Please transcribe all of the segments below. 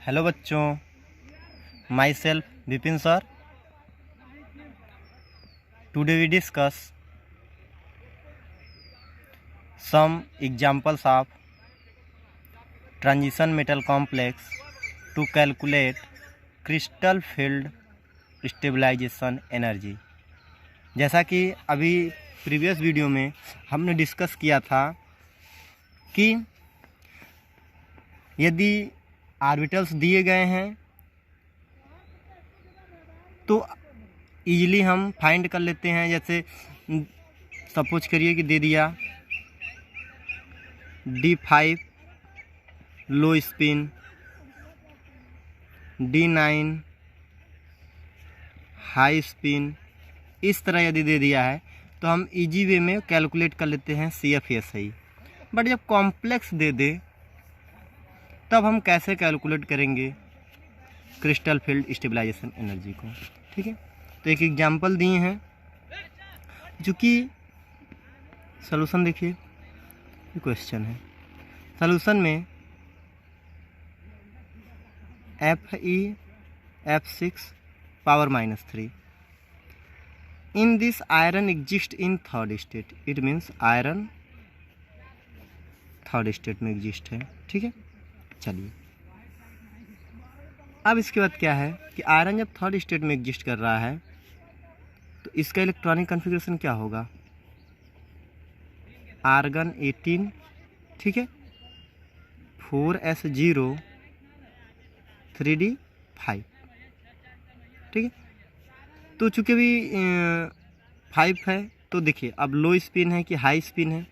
Hello बच्चों, myself Vipin sir. Today we discuss some examples of transition metal complex to calculate crystal field stabilization energy। जैसा कि अभी previous video में हमने discuss किया था कि यदि ऑर्बिटल्स दिए गए हैं तो इजीली हम फाइंड कर लेते हैं। जैसे सपोज करिए कि दे दिया D5 लो स्पिन, D9 हाई स्पिन, इस तरह यदि दे दिया है तो हम इजी वे में कैलकुलेट कर लेते हैं CFSI। बट जब कॉम्प्लेक्स दे दे तब हम कैसे कैलकुलेट करेंगे क्रिस्टल फील्ड स्टेबलाइजेशन एनर्जी को। ठीक है, तो एक एग्जांपल दिए हैं जो कि सॉल्यूशन देखिए, ये क्वेश्चन है। सॉल्यूशन में Fe(F6) power -3 in this iron exist in third state. It means iron third state में एग्जिस्ट है। ठीक है, चलिए अब इसके बाद क्या है कि आयरन जब थर्ड स्टेट में एग्जिस्ट कर रहा है तो इसका इलेक्ट्रॉनिक कॉन्फ़िगरेशन क्या होगा, आर्गन 18, ठीक है, 4s0 3d5। ठीक है, तो चूँकि भी 5 है तो देखिए अब लो स्पिन है कि हाई स्पिन है,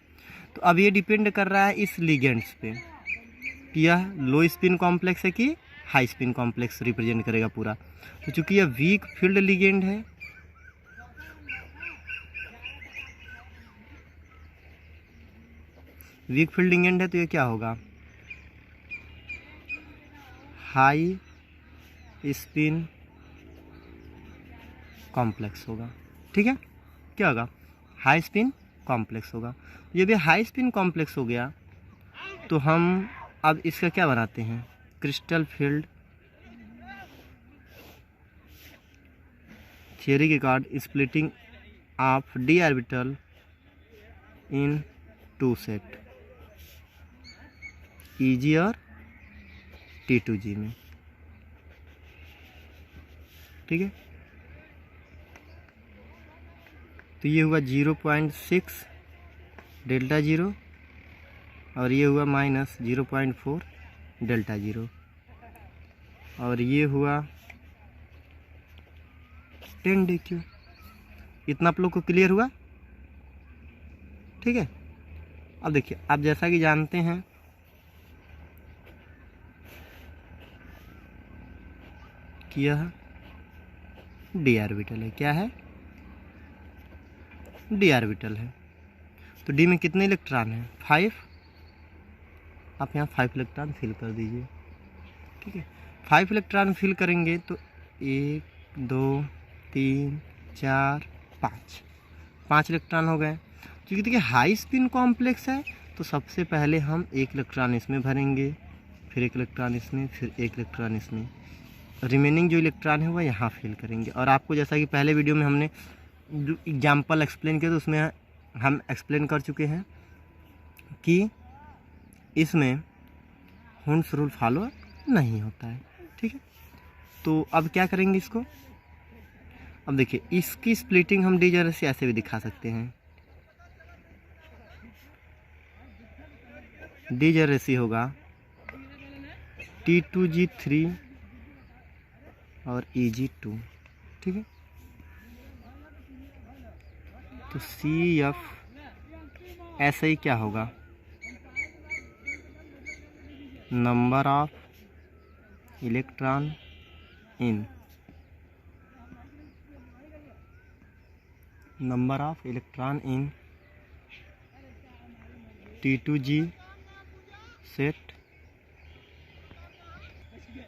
तो अब ये डिपेंड कर रहा है इस लिगेंड्स पे कि यह लो स्पिन कॉम्प्लेक्स है कि हाई स्पिन कॉम्प्लेक्स रिप्रेजेंट करेगा पूरा। तो चूँकि यह वीक फील्ड लिगेंड है, वीक फील्ड लिगेंड है, तो ये क्या होगा, हाई स्पिन कॉम्प्लेक्स होगा। ठीक है, क्या होगा, हाई स्पिन कॉम्प्लेक्स होगा। ये भी हाई स्पिन कॉम्प्लेक्स हो गया तो हम अब इसका क्या बनाते हैं, क्रिस्टल फील्ड थियरी के card splitting of d orbital in 2 set EG और T2G में। ठीक है, तो ये हुआ 0.6 डेल्टा 0 और ये हुआ -0.4 डेल्टा 0 और ये हुआ 10 DQ। इतना आप लोग को क्लियर हुआ। ठीक है, अब देखिए, आप जैसा कि जानते हैं कि यह d ऑर्बिटल है। क्या है, d ऑर्बिटल है। तो d में कितने इलेक्ट्रॉन हैं, 5। आप यहाँ 5 इलेक्ट्रॉन फिल कर दीजिए। ठीक है, 5 इलेक्ट्रॉन फिल करेंगे तो 1 2 3 4 5 इलेक्ट्रॉन हो गए। क्योंकि देखिए हाई स्पिन कॉम्प्लेक्स है तो सबसे पहले हम 1 इलेक्ट्रॉन इसमें भरेंगे, फिर 1 इलेक्ट्रॉन इसमें, फिर 1 इलेक्ट्रॉन इसमें, रिमेनिंग जो इलेक्ट्रॉन है वह यहाँ फिल करेंगे। और आपको जैसा कि पहले वीडियो में हमने जो एग्जाम्पल एक्सप्लेन किया तो उसमें हम एक्सप्लेन कर चुके हैं कि इसमें हुंस रूल फॉलो नहीं होता है। ठीक है, तो अब क्या करेंगे इसको, अब देखिए इसकी स्प्लिटिंग हम डी जैसे ऐसे भी दिखा सकते हैं। डी जैसी होगा T2G3 और EG2। ठीक है, तो CF ऐसे ही क्या होगा, number of electron in T2G set.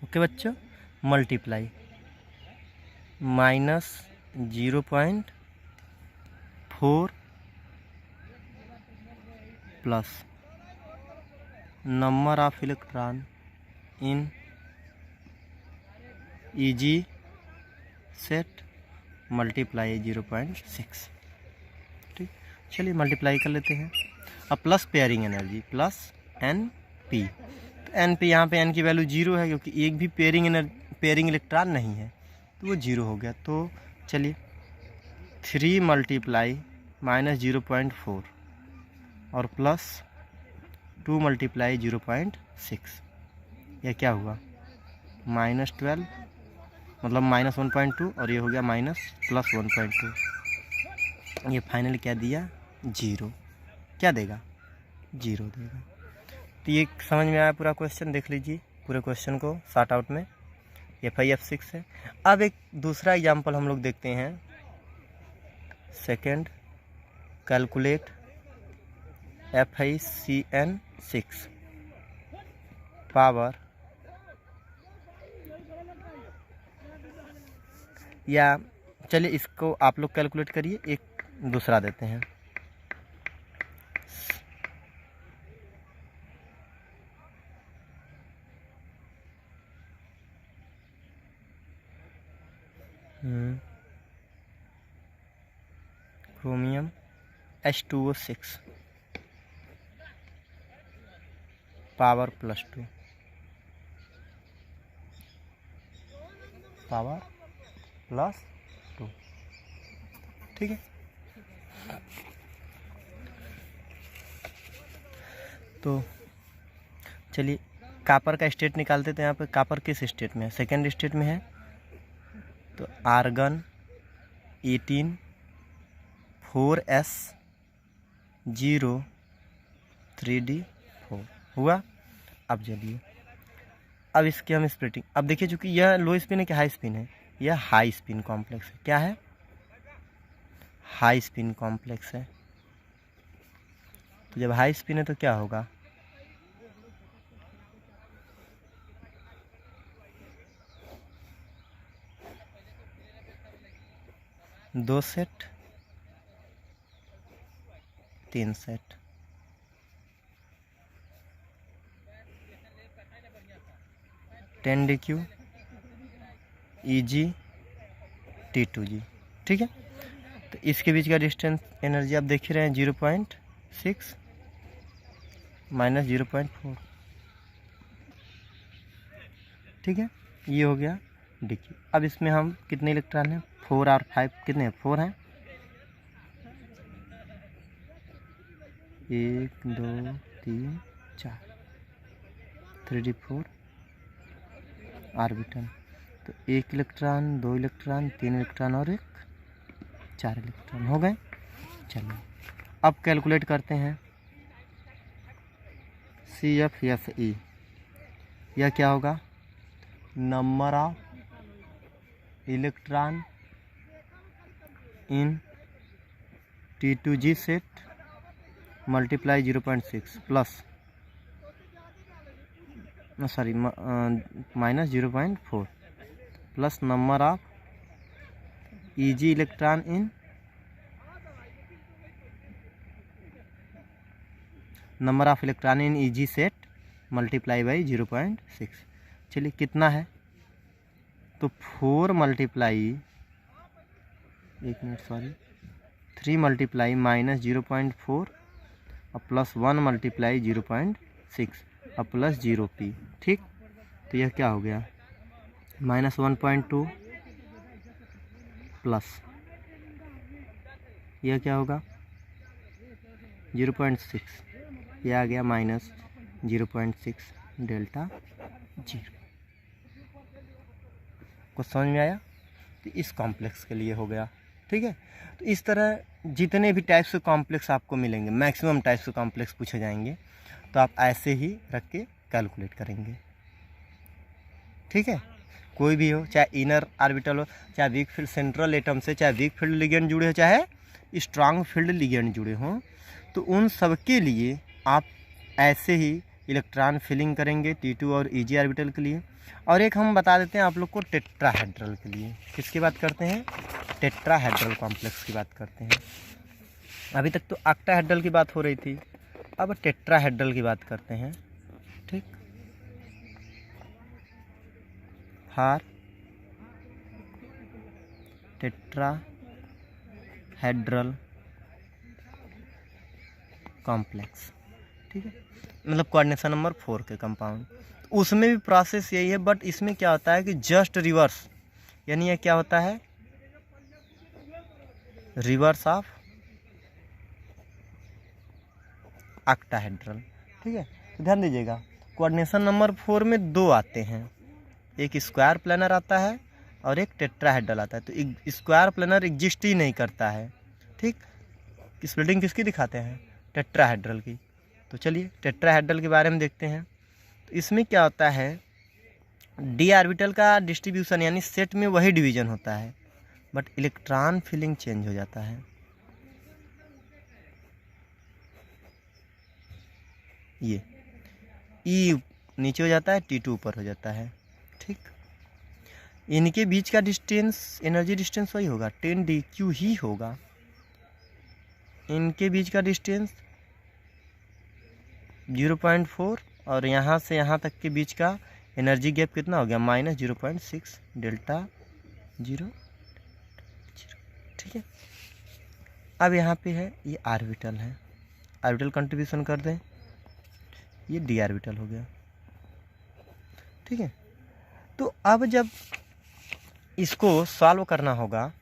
Okay बच्चों, multiply -0.4 plus number of electron in Eg set multiply 0.6। ठीक, चलिए मल्टीप्लाई कर लेते हैं। अब plus pairing energy plus Np, तो Np यहाँ पे n की वैल्यू 0 है क्योंकि एक भी पेयरिंग इलेक्ट्रॉन नहीं है, तो वो 0 हो गया। तो चलिए 3 मल्टीप्लाई -0.4 और प्लस 2 मल्टीप्लाई 0.6, यह क्या हुआ -12, मतलब -1.2, और ये हो गया +1.2। ये फाइनल क्या दिया 0, क्या देगा 0 देगा। तो ये समझ में आया पूरा क्वेश्चन, देख लीजिए पूरे क्वेश्चन को शॉर्ट आउट में, F5 F6 है। अब एक दूसरा एग्जाम्पल हम लोग देखते हैं। सेकंड, कैलकुलेट FiCN6 पावर, या चलिए इसको आप लोग कैलकुलेट करिए, एक दूसरा देते हैं। Chromium H2O6 power +2 power +2। ठीक है, तो चलिए कापर का स्टेट निकालते थे। यहाँ पे कापर किस स्टेट में है, सेकेंड स्टेट में है, तो आर्गन 18 4s0 3d4 हुआ। अब चलिए अब इसकी हम स्प्लिटिंग, अब देखिए चूँकि यह लो स्पिन है कि हाई स्पिन है, यह हाई स्पिन कॉम्प्लेक्स है। क्या है, हाई स्पिन कॉम्प्लेक्स है। तो जब हाई स्पिन है तो क्या होगा, दो set 3 set, (10dq Eg T2g। ठीक है, तो इसके बीच का डिस्टेंस एनर्जी आप देख ही रहे हैं 0.6 -0.4। ठीक है, ये हो गया dq। अब इसमें हम कितने इलेक्ट्रॉन हैं, 4 और 5, कितने 4 हैं, 1 2 3 4, 3d4 ऑर्बिटल। तो 1 इलेक्ट्रॉन, 2 इलेक्ट्रॉन, 3 इलेक्ट्रॉन और 4 इलेक्ट्रॉन हो गए। चलिए अब कैलकुलेट करते हैं CFSE। यह क्या होगा, number of electron in T2g set multiply 0.6 plus -0.4 plus number of Eg electron in Eg set multiply by 0.6। चलिए कितना है, तो 4 मल्टीप्लाई 3 मल्टीप्लाई -0.4 और प्लस 1 मल्टीप्लाई 0.6 और प्लस 0p। ठीक, तो यह क्या हो गया, -1.2 प्लस यह क्या होगा 0.6, यह आ गया -0.6 डेल्टा 0। कुछ समझ में आया, तो इस कॉम्प्लेक्स के लिए हो गया। ठीक है, तो इस तरह जितने भी टाइप्स के कॉम्प्लेक्स आपको मिलेंगे, मैक्सिमम टाइप्स के कॉम्प्लेक्स पूछे जाएंगे, तो आप ऐसे ही रख के कैलकुलेट करेंगे। ठीक है, कोई भी हो, चाहे इनर ऑर्बिटल हो, चाहे वीक फील्ड सेंट्रल एटम से, चाहे वीक फील्ड लिगेंड जुड़े हो, चाहे स्ट्रांग फील्ड लिगेंड जुड़े हों, तो उन सब के लिए आप ऐसे ही इलेक्ट्रॉन फिलिंग करेंगे T2 और Eg ऑर्बिटल के लिए। और एक हम बता देते हैं आप लोग को टेट्राहेड्रल के लिए। किसकी बात करते हैं, टेट्राहेड्रल कॉम्प्लेक्स की बात करते हैं। अभी तक तो ऑक्टाहेड्रल की बात हो रही थी, अब टेट्राहेड्रल की बात करते हैं। ठीक, फॉर टेट्राहेड्रल कॉम्प्लेक्स, ठीक है, मतलब कोऑर्डिनेशन नंबर 4 के कंपाउंड। उसमें भी प्रोसेस यही है, बट इसमें क्या होता है कि जस्ट रिवर्स, यानी ये क्या होता है, रिवर्स ऑफ ऑक्टाहेड्रल, ठीक है। तो ध्यान दीजिएगा, कोऑर्डिनेशन नंबर 4 में 2 आते हैं, एक स्क्वायर प्लेनर आता है और एक टेट्राहेड्रल आता है। तो स्क्वायर प्लेनर एग्जिस्ट ही नहीं करता है, ठीक। स्प्लिटिंग किसकी दिखाते हैं, टेट्राहेड्रल की। तो चलिए टेट्राहेड्रल के बारे में देखते हैं। तो इसमें क्या होता है, डी ऑर्बिटल का डिस्ट्रीब्यूशन यानी सेट में वही डिवीजन होता है, बट इलेक्ट्रॉन फिलिंग चेंज हो जाता है। ये ई नीचे हो जाता है, T2 ऊपर हो जाता है, ठीक। इनके बीच का डिस्टेंस, एनर्जी डिस्टेंस वही होगा, 10dq ही होगा। इनके बीच का डिस्टेंस 0.4 और यहाँ से यहाँ तक के बीच का एनर्जी गैप कितना हो गया, -0.6 डेल्टा 0, ठीक है। अब यहाँ पे है ये ऑर्बिटल है, ऑर्बिटल कंट्रीब्यूशन कर दें, ये डी ऑर्बिटल हो गया, ठीक है। तो अब जब इसको सॉल्व करना होगा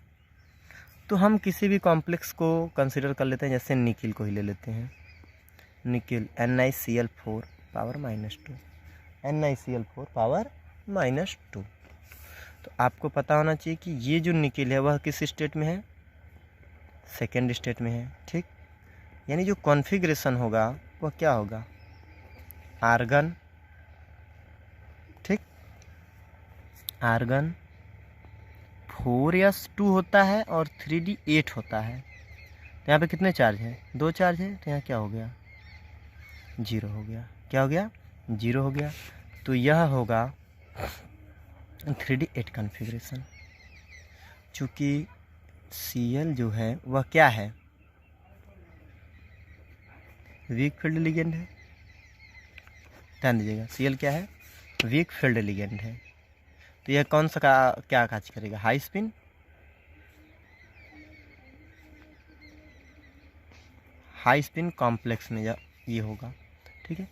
तो हम किसी भी कॉम्प्लेक्स को कंसीडर कर लेते हैं, जैसे निकिल को ही ले लेते हैं। Nickel NiCl4 power -2, NiCl4 power -2। तो आपको पता होना चाहिए कि ये जो निकिल है वह किस स्टेट में है, सेकेंड स्टेट में है, ठीक। यानी जो कॉन्फ़िगरेशन होगा वह क्या होगा, आर्गन, ठीक, आर्गन 4s2 होता है और 3d8 होता है। तो यहाँ पे कितने चार्ज हैं, 2 चार्ज है, तो यहाँ क्या हो गया, 0 हो गया। क्या हो गया, 0 हो गया। तो यह होगा 3d8 कॉन्फ़िगरेशन। चूँकि Cl जो है वह क्या है, वीक फील्ड लिगेंड है। ध्यान दीजिएगा, Cl क्या है, वीक फील्ड लिगेंड है। तो यह कौन सा क्या काज करेगा, high spin, high spin complex में ये होगा, ठीक है।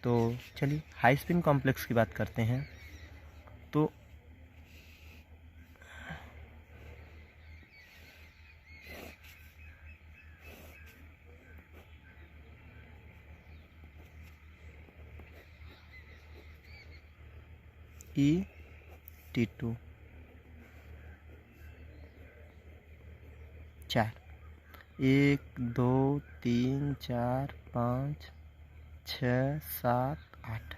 तो चलिए हाई स्पिन कॉम्प्लेक्स की बात करते हैं। तो T2 4, 1 2 3 4 5 6 7 8,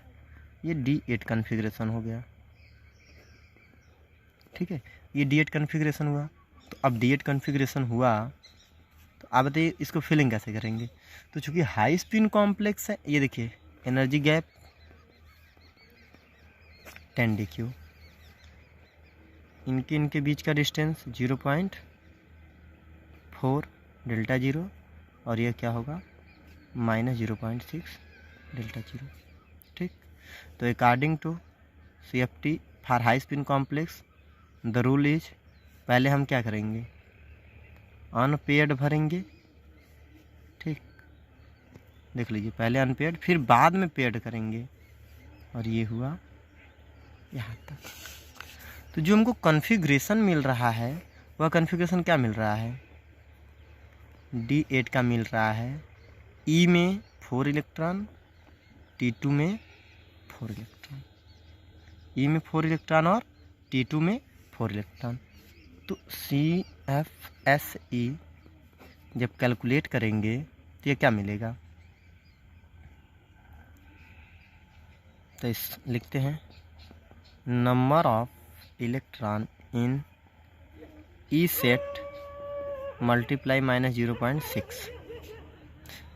ये D8 कॉन्फ़िगरेशन हो गया, ठीक है। ये D8 कॉन्फ़िगरेशन हुआ। तो अब D8 कॉन्फ़िगरेशन हुआ तो आप बताइए इसको फिलिंग कैसे करेंगे। तो चूँकि हाई स्पिन कॉम्प्लेक्स है, ये देखिए एनर्जी गैप 10dq, इनके बीच का डिस्टेंस 0.4 डेल्टा 0 और यह क्या होगा, -0.6 डेल्टा 0, ठीक। तो according to CFT for high spin complex the rule is, पहले हम क्या करेंगे, अनपेयर्ड भरेंगे, ठीक। देख लीजिए, पहले अनपेयर्ड फिर बाद में पेयर्ड करेंगे, और ये हुआ यहाँ तक। तो जो हमको कॉन्फ़िगरेशन मिल रहा है वह कॉन्फ़िगरेशन क्या मिल रहा है, D8 का मिल रहा है। E में 4 इलेक्ट्रॉन, T2 में 4 इलेक्ट्रॉन, E में 4 इलेक्ट्रॉन और T2 में 4 इलेक्ट्रॉन। तो CFSE जब कैलकुलेट करेंगे तो ये क्या मिलेगा, तो इस लिखते हैं number of electron in E set multiply -0.6,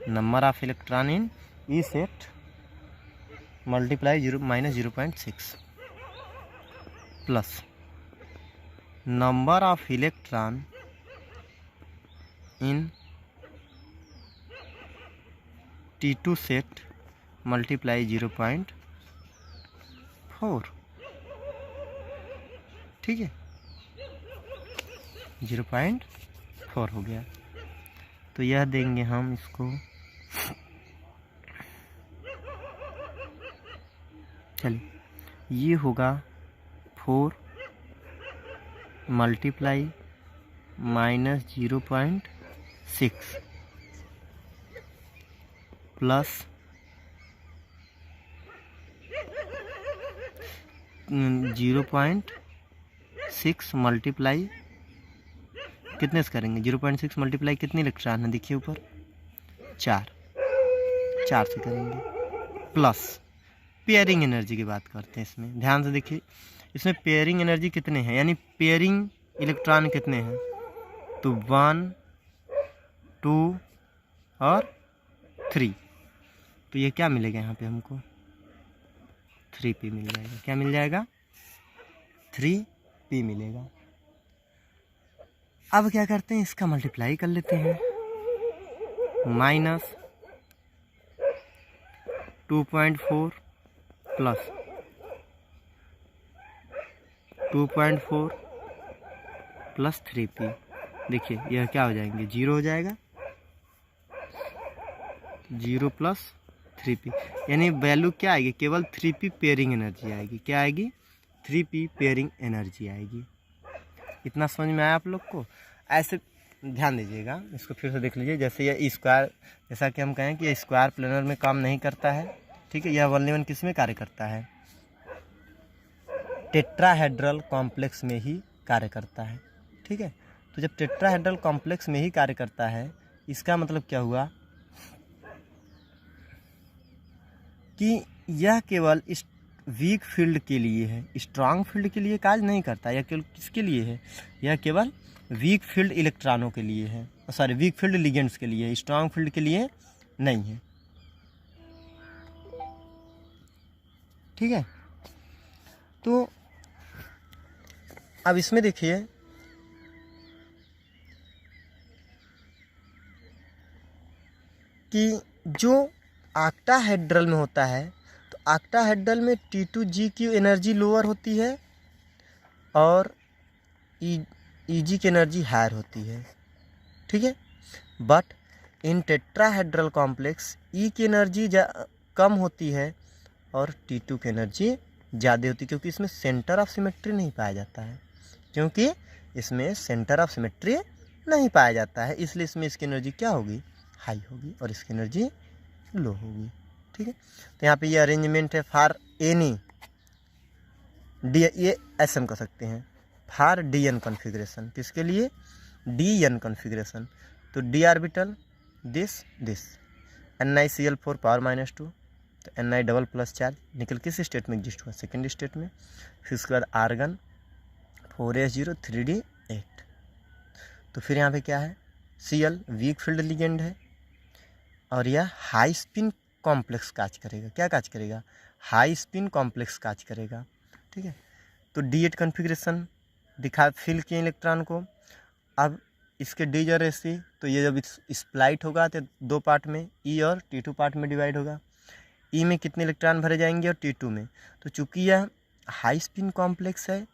number of electron in E set multiply -0.6 plus number of electron in T2 set multiply 0.4, ठीक है। 0.4 हो गया। तो यह देंगे हम इसको, चलिए ये होगा 4 मल्टीप्लाई -0.6 प्लस 0.6 मल्टीप्लाई कितने से करेंगे, 0.6 मल्टीप्लाई कितने इलेक्ट्रॉन है, देखिए ऊपर 4 से करेंगे, प्लस पेयरिंग एनर्जी की बात करते हैं इसमें, ध्यान से देखिए इसमें पेयरिंग एनर्जी कितने हैं, यानी पेयरिंग इलेक्ट्रॉन कितने हैं, तो 1 2 और 3। तो ये क्या मिलेगा यहाँ पे हमको, 3p मिल जाएगा। क्या मिल जाएगा, 3p मिलेगा। अब क्या करते हैं, इसका मल्टीप्लाई कर लेते हैं, -2.4 प्लस 2.4 प्लस 3p, देखिए यह क्या हो जाएंगे, 0 हो जाएगा, 0 प्लस 3p, यानी वैल्यू क्या आएगी, केवल 3p पेयरिंग एनर्जी आएगी। क्या आएगी, 3p पेयरिंग एनर्जी आएगी। इतना समझ में आया आप लोग को। ऐसे ध्यान दीजिएगा, इसको फिर से देख लीजिए। जैसे यह स्क्वायर, जैसा कि हम कहें कि यह स्क्वायर प्लेनर में काम नहीं करता है, ठीक है, यह वनली किस में कार्य करता है, टेट्राहेड्रल कॉम्प्लेक्स में ही कार्य करता है, ठीक है। तो जब टेट्राहेड्रल कॉम्प्लेक्स में ही कार्य करता है, इसका मतलब क्या हुआ कि यह केवल इस वीक फील्ड के लिए है, स्ट्रांग फील्ड के लिए कार्य नहीं करता। यह केवल किसके लिए है, यह केवल वीक फील्ड इलेक्ट्रॉनों के लिए है, सॉरी वीक फील्ड लिगेंड्स के लिए, स्ट्रांग फील्ड के लिए नहीं है, ठीक है। तो अब इसमें देखिए कि जो ऑक्टाहेड्रल में होता है, तो ऑक्टाहेड्रल में T2G की एनर्जी लोअर होती है और EG की एनर्जी हायर होती है, ठीक है। But in tetrahedral complex E की एनर्जी कम होती है और T2 की एनर्जी ज़्यादा होती है, क्योंकि इसमें सेंटर ऑफ सिमेट्री नहीं पाया जाता है, इसलिए इसमें इसकी एनर्जी क्या होगी, हाई होगी, और इसकी एनर्जी लो होगी, ठीक है। तो यहाँ पे ये अरेंजमेंट है फॉर एनी डी, ये ऐसे हम कर सकते हैं, फॉर DN कॉन्फ़िगरेशन, किसके लिए, DN कॉन्फ़िगरेशन। तो D orbital this NiCl4 power -2, तो Ni डबल प्लस चार्ज, निकल किस स्टेट में एग्जिस्ट हुआ, सेकेंड स्टेट में। फिर उसके बाद आर्गन 4s0 3d8। तो फिर यहाँ पे क्या है, Cl वीक फील्ड लिगेंड है और यह हाई स्पिन कॉम्प्लेक्स काज करेगा। क्या काज करेगा, हाई स्पिन कॉम्प्लेक्स काज करेगा, ठीक है। तो D8 कॉन्फ़िगरेशन दिखा फिल किए इलेक्ट्रॉन को। अब इसके डी जरेसी, तो ये जब स्प्लाइट होगा तो 2 पार्ट में, E और T2 पार्ट में डिवाइड होगा। E में कितने इलेक्ट्रॉन भरे जाएंगे और T2 में। तो चूंकि यह हाई स्पिन कॉम्प्लेक्स है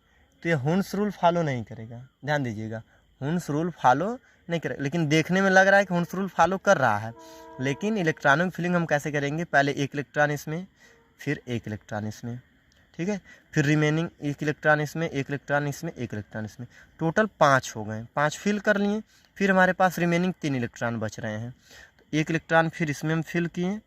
तो यह हुन्स रूल फॉलो नहीं करेगा, ध्यान दीजिएगा, हुन्स रूल फॉलो नहीं करेगा। लेकिन देखने में लग रहा है कि हुन्स रूल फॉलो कर रहा है, लेकिन इलेक्ट्रॉनों की फिलिंग हम कैसे करेंगे, पहले 1 इलेक्ट्रॉन इसमें, फिर 1 इलेक्ट्रॉन इसमें, ठीक है, फिर रिमेनिंग 1 इलेक्ट्रॉन इसमें, 1 इलेक्ट्रॉन इसमें, 1 इलेक्ट्रॉन इसमें, टोटल 5 हो गए। 5 फिल कर लिए, फिर हमारे पास रिमेनिंग 3 इलेक्ट्रॉन बच रहे हैं। तो 1 इलेक्ट्रॉन फिर इसमें हम फिल किए,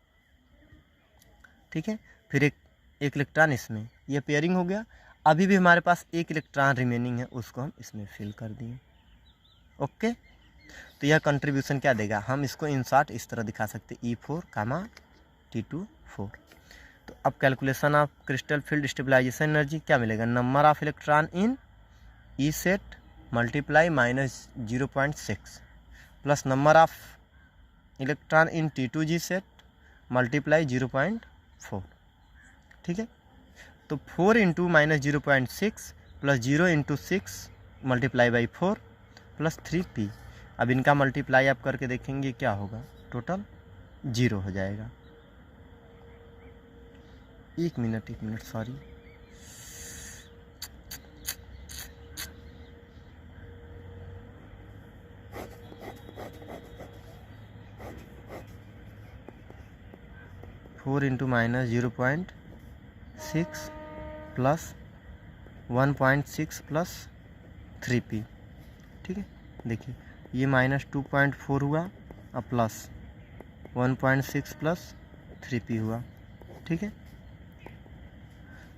ठीक है, फिर एक इलेक्ट्रॉन इसमें, यह पेयरिंग हो गया। अभी भी हमारे पास 1 इलेक्ट्रॉन रिमेनिंग है, उसको हम इसमें फिल कर दिए, ओके। तो यह कंट्रीब्यूशन क्या देगा, हम इसको इन शॉर्ट इस तरह दिखा सकते हैं, E4, T2 4। तो अब calculation of crystal field stabilisation energy क्या मिलेगा, number of electron in E set multiply -0.6 plus number of electron in T2G set multiply 0.4, ठीक है। तो 4 into -0.6 plus 0 into 6 multiply by 4 plus 3p। अब इनका मल्टीप्लाई आप करके देखेंगे क्या होगा, टोटल 0 हो जाएगा। एक minute sorry, 4 into minus 0.6 plus 1.6 plus 3p। ठीक है, देखिए ये -2.4 हुआ और प्लस 1.6 प्लस 3p हुआ। ठीक है,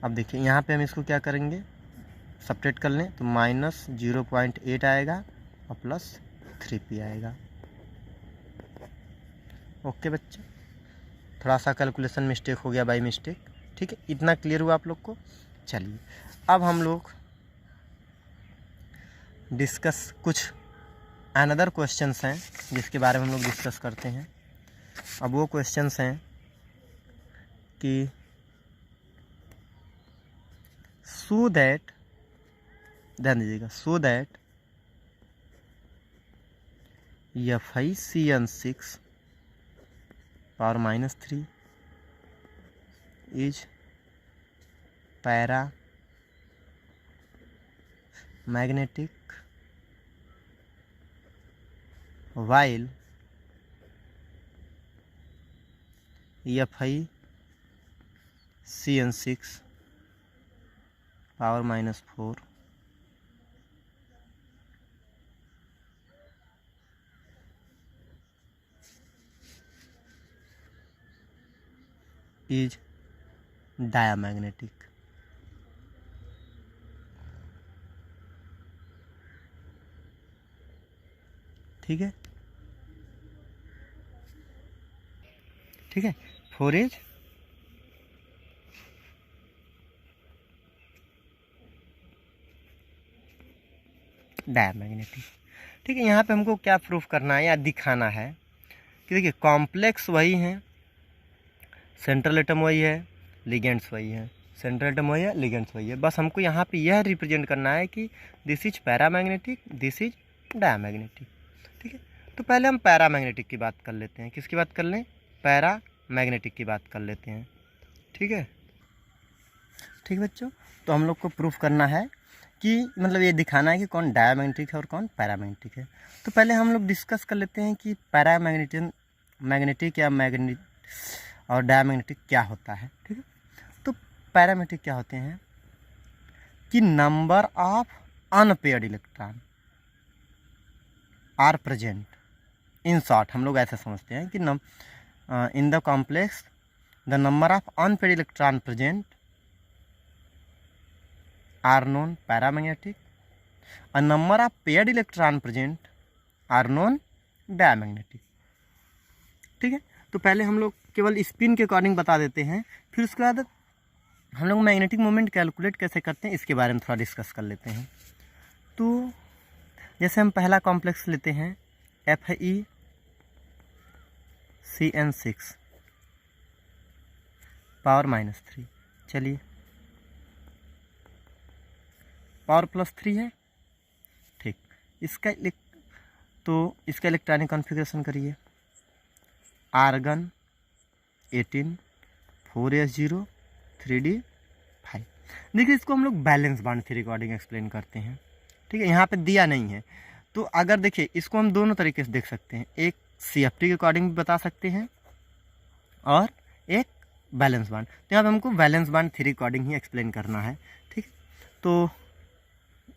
अब देखिए यहाँ पे हम इसको क्या करेंगे, सब्ट्रैक्ट कर लें तो -0.8 आएगा और प्लस 3p आएगा। ओके बच्चे, थोड़ा सा कैलकुलेशन मिस्टेक हो गया बाई मिस्टेक। ठीक है, इतना क्लियर हुआ आप लोग को। चलिए अब हम लोग डिस्कस कुछ अनदर क्वेश्चंस हैं जिसके बारे में हम लोग डिस्कस करते हैं। अब वो क्वेश्चंस हैं कि सो दैट, ध्यान दीजिएगा, so that Fi(Cn)(6) power -3 is para magnetic while Fi(Cn)(6) power -4 is diamagnetic. ठीक है, ठीक है, 4 इज डायामैग्नेटिक। ठीक है, यहाँ पे हमको क्या प्रूफ करना है या दिखाना है कि देखिए कॉम्प्लेक्स वही है, सेंट्रल एटम वही है, लिगेंड्स वही है, सेंट्रल एटम वही है, लिगेंड्स वही है। बस हमको यहाँ पे यह रिप्रेजेंट करना है कि this is paramagnetic, this is diamagnetic. ठीक है, तो पहले हम पैरामैग्नेटिक की बात कर लेते हैं। किसकी बात कर लें, पैरामैग्नेटिक की बात कर लेते हैं। ठीक है, ठीक बच्चों, तो हम लोग को प्रूफ करना है कि मतलब ये दिखाना है कि कौन डायामैग्नेटिक है और कौन पैरामैग्नेटिक है। तो पहले हम लोग डिस्कस कर लेते हैं कि मैग्नेटिक या मैग्नेटिक और डायामैग्नेटिक क्या होता है। ठीक है, तो पैरामैग्नेटिक क्या होते हैं कि number of unpaired electron are present. In short हम लोग ऐसा समझते हैं कि in the complex the number of unpaired electron present are known paramagnetic, a number of paired electron present are known diamagnetic. ठीक है, तो पहले हम लोग केवल स्पिन के अकॉर्डिंग बता देते हैं, फिर उसके बाद हम लोग मैग्नेटिक मोमेंट कैलकुलेट कैसे करते हैं इसके बारे में थोड़ा डिस्कस कर लेते हैं। तो जैसे हम पहला कॉम्प्लेक्स लेते हैं Fe(Cn)(6) पावर -3। चलिए पावर +3 है। ठीक, इसका इलेक्ट्रॉनिक कॉन्फ़िगरेशन करिए, आर्गन 18 4s0 3d5। देखिए इसको हम लोग valence bond theory according explain करते हैं। ठीक है, यहाँ पे दिया नहीं है, तो अगर देखिए इसको हम दोनों तरीके से देख सकते हैं, एक CFT के अकॉर्डिंग भी बता सकते हैं और एक बैलेंस बॉन्ड। तो यहाँ पे हमको बैलेंस बॉन्ड थ्योरी अकॉर्डिंग ही एक्सप्लेन करना है। ठीक, तो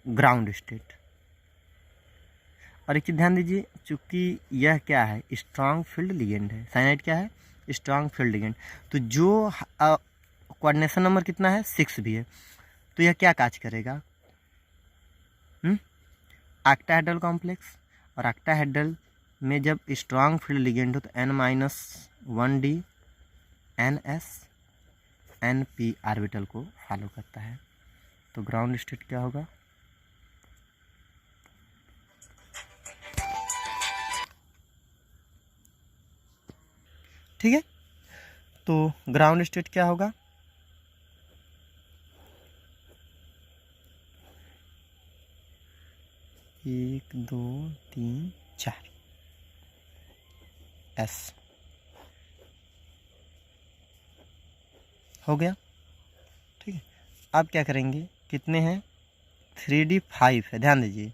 ग्राउंड स्टेट, और एक चीज़ ध्यान दीजिए, चूँकि यह क्या है, स्ट्रांग फील्ड लिगेंड है, साइनाइड क्या है, स्ट्रांग फील्ड लिगेंड। तो जो कोऑर्डिनेशन नंबर कितना है, 6 भी है, तो यह क्या काज करेगा, ऑक्टाहेड्रल कॉम्प्लेक्स। और ऑक्टाहेड्रल में जब स्ट्रांग फील्ड लिगेंड हो तो N-1d NS NP ऑर्बिटल को फॉलो करता है। तो ग्राउंड स्टेट क्या होगा, ठीक है, तो ग्राउंड स्टेट क्या होगा, एक 2 3 4 S हो गया। ठीक है, अब क्या करेंगे, कितने हैं, 3d5 है, ध्यान दीजिए।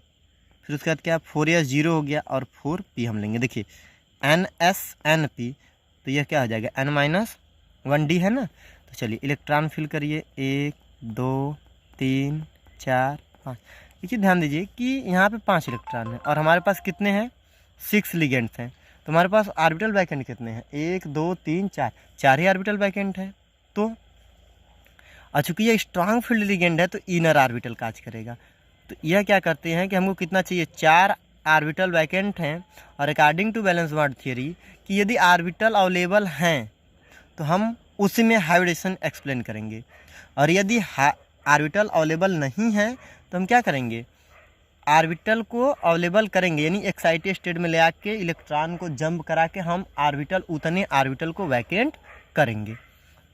फिर उसके बाद क्या, 4s0 हो गया और 4p हम लेंगे। देखिए NS NP, तो यह क्या हो जाएगा, N-1 1d है ना। तो चलिए इलेक्ट्रॉन फिल करिए, 1 2 3 4 5। देखिए ध्यान दीजिए कि यहाँ पे 5 इलेक्ट्रॉन है और हमारे पास कितने हैं, 6 लिगेंड्स हैं। तो हमारे पास ऑर्बिटल वैकेंट कितने हैं, 1 2 3 4, 4 ही ऑर्बिटल वैकेंट है। तो चूँकि ये स्ट्रांग फील्ड लिगेंड है तो इनर ऑर्बिटल काज करेगा। तो यह क्या करते हैं कि हमको कितना चाहिए, 4 ऑर्बिटल वैकेंट हैं। और according to valence bond theory कि यदि ऑर्बिटल अवेलेबल हैं तो हम उसी में हाइब्रिडेशन एक्सप्लेन करेंगे, और यदि ऑर्बिटल अवेलेबल नहीं है तो हम क्या करेंगे, ऑर्बिटल को अवेलेबल करेंगे, यानी एक्साइटेड स्टेट में ले आके इलेक्ट्रॉन को जंप करा के हम ऑर्बिटल, उतने ऑर्बिटल को वैकेंट करेंगे।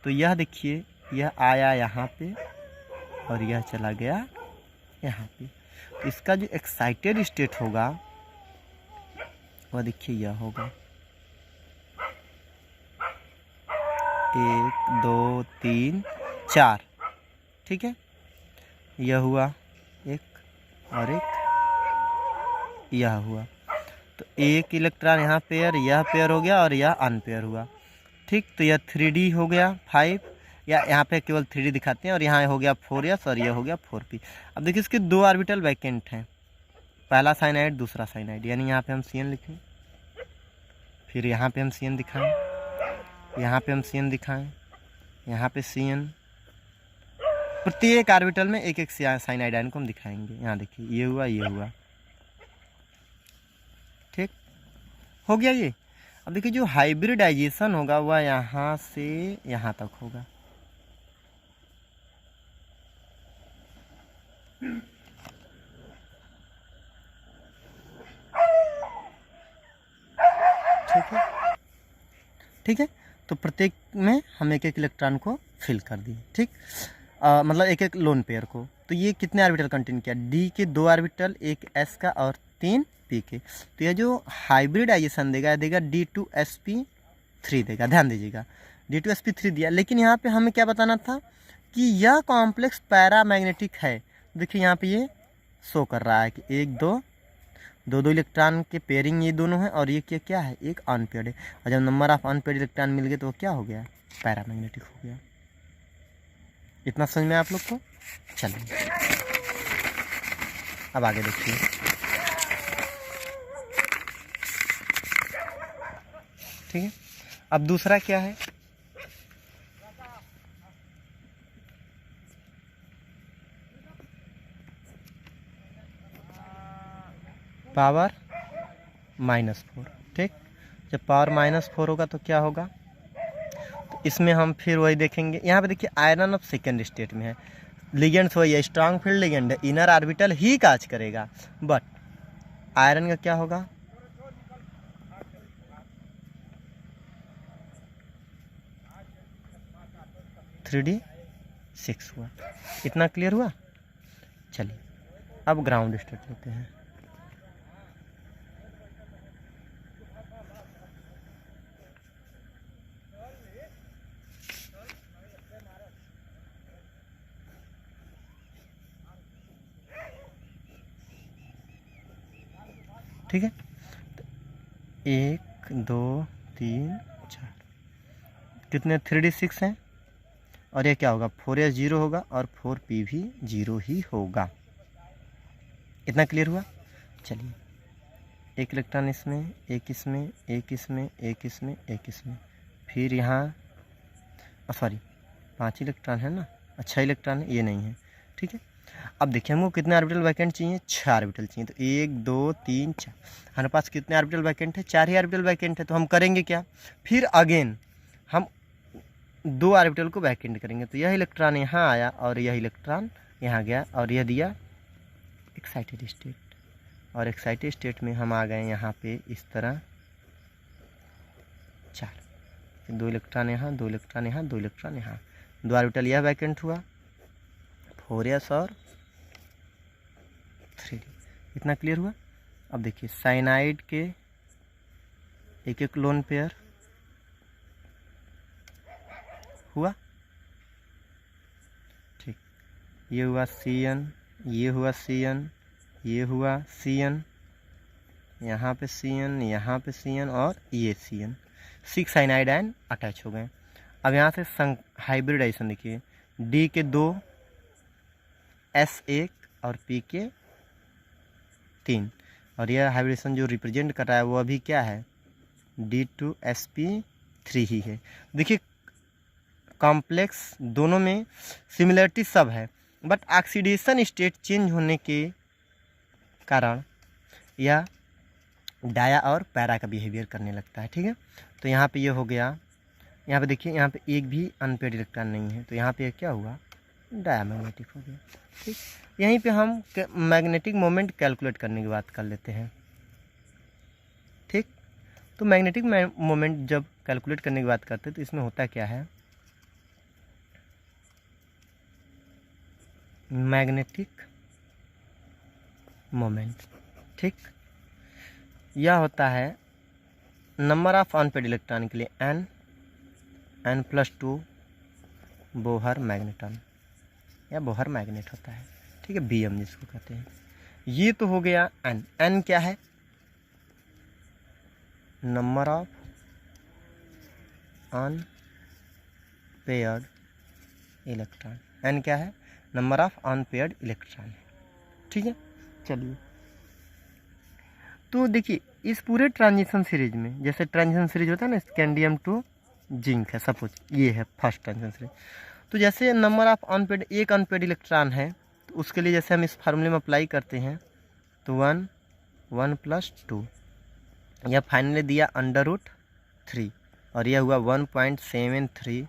तो यह देखिए, यह आया यहाँ पे और यह चला गया यहाँ पे। तो इसका जो एक्साइटेड स्टेट होगा वह देखिए यह होगा, 1 2 3 4, ठीक है। यह हुआ एक और एक यह हुआ। तो एक इलेक्ट्रॉन यहाँ पेयर, यह पेयर हो गया और यह अनपेयर हुआ, ठीक। तो यह 3d हो गया 5, या यहाँ पे केवल 3d दिखाते हैं, और यहाँ हो गया 4s और यह हो गया 4p। अब देखिए इसके 2 ऑर्बिटल वैकेंट हैं, पहला साइनाइड दूसरा साइनाइड, यानी यहाँ पे हम Cn लिखें, फिर यहाँ पे हम Cn दिखाएं, यहाँ पे हम Cn दिखाएं, यहाँ पे Cn, प्रत्येक ऑर्बिटल में एक एक साइनाइड आयन को हम दिखाएंगे। यहाँ देखिए ये हुआ ये हुआ, ठीक हो गया ये। अब देखिए जो हाइब्रिडाइजेशन होगा वह यहाँ से यहाँ तक होगा, ठीक है, ठीक है। तो प्रत्येक में हम एक एक इलेक्ट्रॉन को फिल कर दिए, ठीक। मतलब एक एक लोन पेयर को। तो ये कितने ऑर्बिटल कंटेन किया, डी के 2 ऑर्बिटल, एक एस का और 3 पी के। तो यह जो हाइब्रिडाइजेशन देगा D2sp3 देगा, ध्यान दीजिएगा D2sp3 दिया। लेकिन यहाँ पे हमें क्या बताना था कि यह कॉम्प्लेक्स पैरामैग्नेटिक है। देखिए यहाँ पे ये शो कर रहा है कि 1 2 2 इलेक्ट्रॉन के पेयरिंग ये दोनों हैं, और ये क्या है, एक अनपेयर्ड है। और जब नंबर ऑफ अनपेयर्ड इलेक्ट्रॉन मिल गए तो वो क्या हो गया, पैरामैग्नेटिक हो गया। इतना समझ में आप लोग को। चलिए अब आगे देखिए, ठीक है। अब दूसरा क्या है, पावर -4, ठीक। जब पावर -4 होगा तो क्या होगा, तो इसमें हम फिर वही देखेंगे। यहाँ पे देखिए आयरन ऑफ सेकेंड स्टेट में है, लिगेंड्स वही है, स्ट्रांग फील्ड लिगेंड है, इनर ऑर्बिटल ही काज करेगा। बट आयरन का क्या होगा, (3d6) हुआ। इतना क्लियर हुआ। चलिए अब ग्राउंड स्टेट लेते हैं। ठीक है, 1 2 3 4, कितने 3d6 हैं, और ये क्या होगा, 4s 0 होगा और 4p भी 0 ही होगा। इतना क्लियर हुआ। चलिए एक इलेक्ट्रॉन इसमें, एक इसमें, एक इसमें, एक इसमें, एक इसमें, फिर यहाँ सॉरी 5 इलेक्ट्रॉन है ना, अच्छा इलेक्ट्रॉन है, ये नहीं है, ठीक है। अब देखिए हमको कितने ऑर्बिटल वैकेंट चाहिए, 6 ऑर्बिटल चाहिए। तो 1 2 3 4, हमारे पास कितने ऑर्बिटल वैकेंट है, 4 ही ऑर्बिटल वैकेंट है। तो हम करेंगे क्या, फिर अगेन हम 2 ऑर्बिटल को वैकेंट करेंगे। तो यह इलेक्ट्रॉन यहाँ आया और यह इलेक्ट्रॉन यहाँ गया, और यह दिया एक्साइटेड स्टेट, और एक्साइटेड स्टेट में हम आ गए यहाँ पे इस तरह 4, 2 इलेक्ट्रॉन यहाँ, 2 इलेक्ट्रॉन यहाँ, 2 इलेक्ट्रॉन यहाँ, 2 ऑर्बिटल यह वैकेंट हुआ, 4s और 3d। इतना क्लियर हुआ। अब देखिए साइनाइड के एक एक लोन पेयर हुआ, ठीक। ये हुआ Cn, ये हुआ Cn, ये हुआ Cn, यहाँ पे Cn, यहाँ पे Cn और ये Cn, 6 साइनाइड आयन अटैच हो गए। अब यहाँ से हाइब्रिडाइजेशन देखिए, डी के 2, एस 1 और पी के 3, और यह हाइब्रिडेशन जो रिप्रेजेंट कर रहा है वो अभी क्या है, D2sp3 ही है। देखिए कॉम्प्लेक्स दोनों में सिमिलरिटी सब है, बट ऑक्सीडेशन स्टेट चेंज होने के कारण यह डाया और पैरा का बिहेवियर करने लगता है। ठीक है, तो यहाँ पे ये हो गया, यहाँ पे देखिए यहाँ पे एक भी अनपेड इलेक्ट्रॉन नहीं है, तो यहाँ पे क्या हुआ, डायमैग्नेटिक हो गया। ठीक, यहीं पे हम मैग्नेटिक मोमेंट कैलकुलेट करने की बात कर लेते हैं। ठीक, तो मैग्नेटिक मोमेंट जब कैलकुलेट करने की बात करते हैं तो इसमें होता क्या है, मैग्नेटिक मोमेंट, ठीक, यह होता है नंबर ऑफ अनपेड इलेक्ट्रॉन के लिए n+2 बोहर मैग्नेटन या बोहर मैग्नेट होता है। ठीक है, Bm जिसको कहते हैं। ये तो हो गया n क्या है, number of unpaired electron, n क्या है, नंबर ऑफ अनपेयर्ड इलेक्ट्रॉन। ठीक है, चलिए तो देखिए इस पूरे ट्रांजिशन सीरीज में, जैसे ट्रांजिशन सीरीज होता है ना, स्कैंडियम टू जिंक है सपोज, ये है फर्स्ट ट्रांजिशन सीरीज। तो जैसे नंबर ऑफ अनपेड, एक अनपेड इलेक्ट्रॉन है तो उसके लिए जैसे हम इस फार्मूले में अप्लाई करते हैं तो 1 + 2, यह फाइनली दिया √3 और यह हुआ 1.73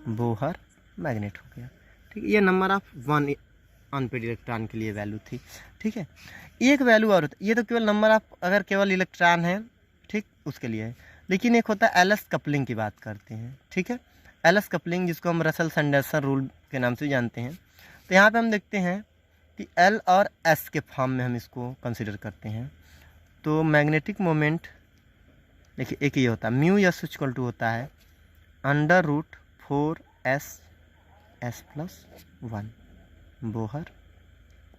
बोहर मैग्नेट हो गया। ठीक है, ये नंबर ऑफ 1 अनपेड इलेक्ट्रॉन के लिए वैल्यू थी। ठीक है, एक वैल्यू और होता है, ये तो केवल नंबर ऑफ अगर केवल इलेक्ट्रॉन है, ठीक, उसके लिए है। लेकिन एक होता है एलएस कपलिंग की बात करते हैं। ठीक है, एलएस कपलिंग जिसको हम रसल संडरसन रूल के नाम से जानते हैं। तो यहाँ पे हम देखते हैं कि एल और एस के फॉर्म में हम इसको कंसिडर करते हैं। तो मैग्नेटिक मोमेंट देखिए एक ये होता है μs इक्वल टू होता है √4s+1 बोहर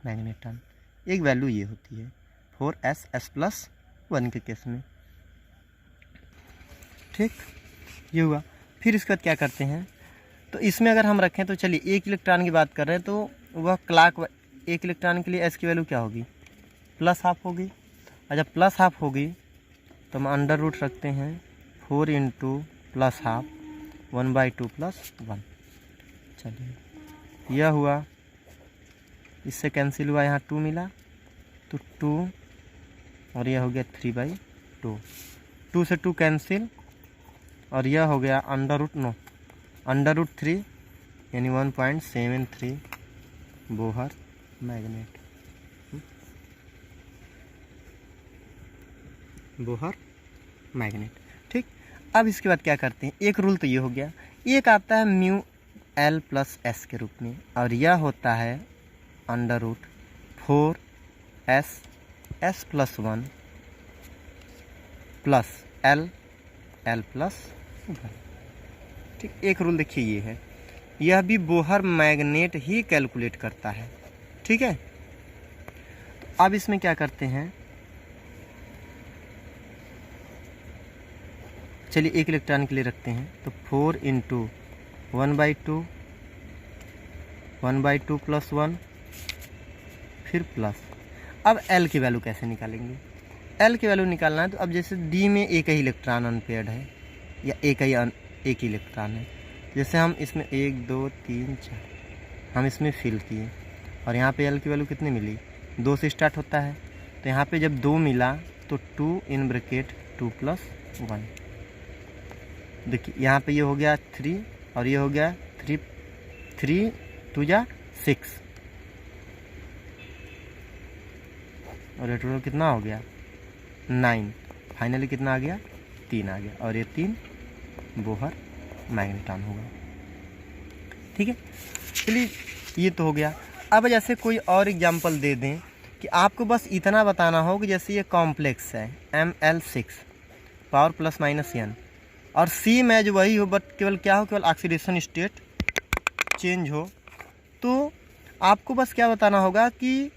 मैग्नेटन। एक वैल्यू ये होती है 4s+1 के केस में। ठीक, ये हुआ। फिर इसके बाद क्या करते हैं, तो इसमें अगर हम रखें तो चलिए एक इलेक्ट्रॉन की बात कर रहे हैं तो वह क्लॉक, एक इलेक्ट्रॉन के लिए एस की वैल्यू क्या होगी, +½ होगी। और जब +½ होगी तो हम अंडर रूट रखते हैं 4 × +½ 1/2 + 1। चलिए यह हुआ, इससे कैंसिल हुआ, यहाँ 2 मिला तो 2 और यह हो गया 3/2, 2 से 2 कैंसिल और यह हो गया √3 यानी 1.73 बोहर मैग्नेट, बोहर मैग्नेट। ठीक, अब इसके बाद क्या करते हैं, एक रूल तो ये हो गया, एक आता है μl + s के रूप में और यह होता है √4s+1 + l+1। ठीक, एक रूल देखिए ये है, यह भी बोहर मैग्नेट ही कैलकुलेट करता है। ठीक है, तो अब इसमें क्या करते हैं, चलिए एक इलेक्ट्रॉन के लिए रखते हैं तो 4 × 1/2 + 1 फिर प्लस। अब L की वैल्यू कैसे निकालेंगे, L की वैल्यू निकालना है तो अब जैसे D में एक ही इलेक्ट्रॉन अनपेयर्ड है या एक ही इलेक्ट्रॉन है, जैसे हम इसमें 1 2 3 4 हम इसमें फिल किए और यहाँ पे L की वैल्यू कितनी मिली, 2 से स्टार्ट होता है। तो यहाँ पे जब 2 मिला तो 2 + 1। देखिए यहाँ पे ये हो गया 3 और ये हो गया 3 2 × 6 और ये टोटल कितना हो गया 9। फाइनली कितना आ गया, 3 आ गया और ये 3 बोहर मैग्नेटॉन होगा। ठीक है, चलिए ये तो हो गया। अब जैसे कोई और एग्जांपल दे दें कि आपको बस इतना बताना हो कि जैसे ये कॉम्प्लेक्स है Ml6 पावर ±n और C मैच वही हो बट केवल क्या हो, केवल ऑक्सीडेशन स्टेट चेंज हो, तो आपको बस क्या बताना होगा कि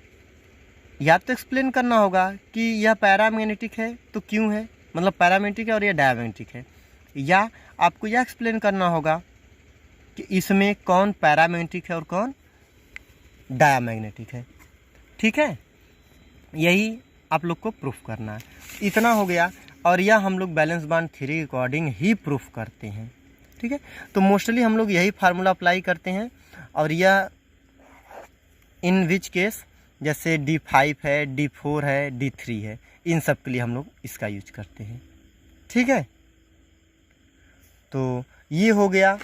या तो एक्सप्लेन करना होगा कि यह पैरामैग्नेटिक है तो क्यों है, मतलब पैरामैग्नेटिक है और यह डायमैग्नेटिक है, या आपको यह एक्सप्लेन करना होगा कि इसमें कौन पैरामैग्नेटिक है और कौन डायामैग्नेटिक है। ठीक है, यही आप लोग को प्रूफ करना है। इतना हो गया, और यह हम लोग बैलेंस बांड थ्योरी के अकॉर्डिंग ही प्रूफ करते हैं। ठीक है, तो मोस्टली हम लोग यही फार्मूला अप्लाई करते हैं। और यह इन विच केस, जैसे D5 है, D4 है, D3 है, इन सब के लिए हम लोग इसका यूज करते हैं। ठीक है, तो ये हो गया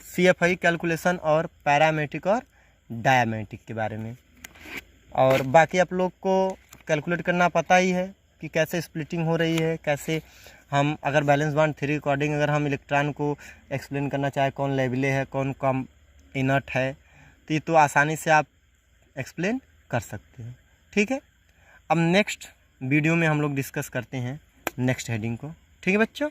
CFI कैलकुलेशन और पैरामेट्रिक और डायमेट्रिक के बारे में। और बाकी आप लोग को कैलकुलेट करना पता ही है कि कैसे स्प्लिटिंग हो रही है, कैसे हम अगर बैलेंस बांड थ्योरी अकॉर्डिंग अगर हम इलेक्ट्रॉन को एक्सप्लेन करना चाहे, कौन लेवले है, कौन कम इनर्ट है, तो ये तो आसानी से आप एक्सप्लेन कर सकते हैं। ठीक है, अब नेक्स्ट वीडियो में हम लोग डिस्कस करते हैं नेक्स्ट हेडिंग को। ठीक है बच्चों।